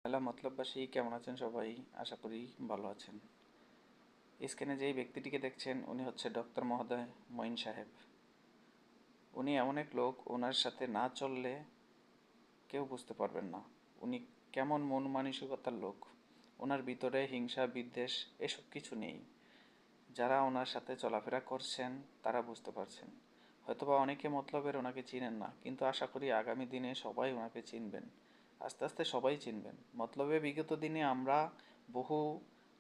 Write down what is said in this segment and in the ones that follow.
Hello মতলববাসী, কেমন আছেন সবাই? আশা করি ভালো আছেন। স্ক্রিনে যেই ব্যক্তিটিকে দেখছেন উনি হচ্ছে ডক্টর মহোদয় মঈন সাহেব। উনি এমন এক লোক, ওনার সাথে না চললে কেউ বুঝতে পারবেন না উনি কেমন মন মানসিকতার লোক। ওনার ভিতরে হিংসা বিদ্বেষ এসব কিছু নেই। যারা ওনার সাথে চলাফেরা করছেন তারা বুঝতে পারছেন। হয়তোবা অনেকে মতলবের ওনাকে চিনেন না, কিন্তু আশা করি আগামী দিনে সবাই ওনাকে চিনবেন। আস্তে আস্তে সবাই চিনবেন। মতলবে বিগত দিনে আমরা বহু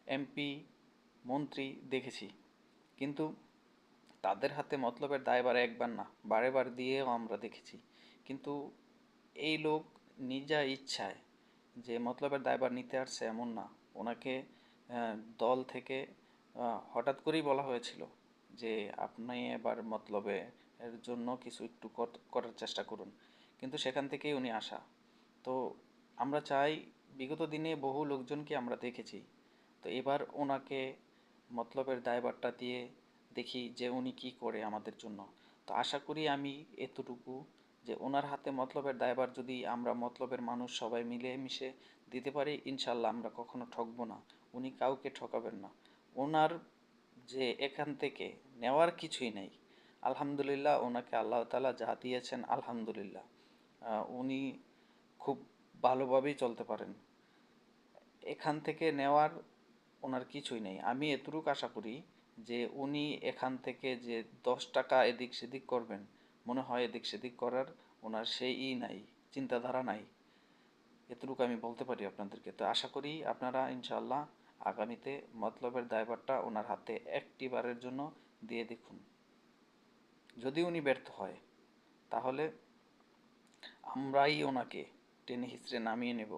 এমপি মন্ত্রী দেখেছি, কিন্তু তাদের হাতে মতলবের দায়ভার একবার না বারে বার দিয়েও আমরা দেখেছি। কিন্তু এই লোক নিজা ইচ্ছায় যে মতলবের দায়ভার নিতে আসছে এমন না। ওনাকে দল থেকে হঠাৎ করেই বলা হয়েছিল যে আপনি এবার মতলবে এর জন্য কিছু একটু করার চেষ্টা করুন, কিন্তু সেখান থেকেই উনি আসা। তো আমরা চাই, বিগত দিনে বহু লোকজনকে আমরা দেখেছি, তো এবার ওনাকে মতলবের দায়ভারটা দিয়ে দেখি যে উনি কি করে আমাদের জন্য। তো আশা করি আমি এতটুকু, যে ওনার হাতে মতলবের দায়ভার যদি আমরা মতলবের মানুষ সবাই মিলে মিশে দিতে পারি, ইনশাল্লাহ আমরা কখনো ঠকবো না। উনি কাউকে ঠকাবেন না। ওনার যে এখান থেকে নেওয়ার কিছুই নেই। আলহামদুলিল্লাহ, ওনাকে আল্লাহ তাআলা যা দিয়েছেন আলহামদুলিল্লাহ, উনি খুব ভালোভাবেই চলতে পারেন। এখান থেকে নেওয়ার ওনার কিছুই নেই। আমি এতটুকু আশা করি যে উনি এখান থেকে যে 10 টাকা এদিক সেদিক করবেন, মনে হয় এদিক সেদিক করার ওনার সেই নাই, চিন্তাধারা নাই। এতটুকু আমি বলতে পারি আপনাদেরকে। তো আশা করি আপনারা ইনশাআল্লাহ আগামীতে মতলবের দায়ভারটা ওনার হাতে একটি বারের জন্য দিয়ে দেখুন। যদি উনি ব্যর্থ হয়, তাহলে আমরাই ওনাকে টেনে হিঁচড়ে নামিয়ে নেব।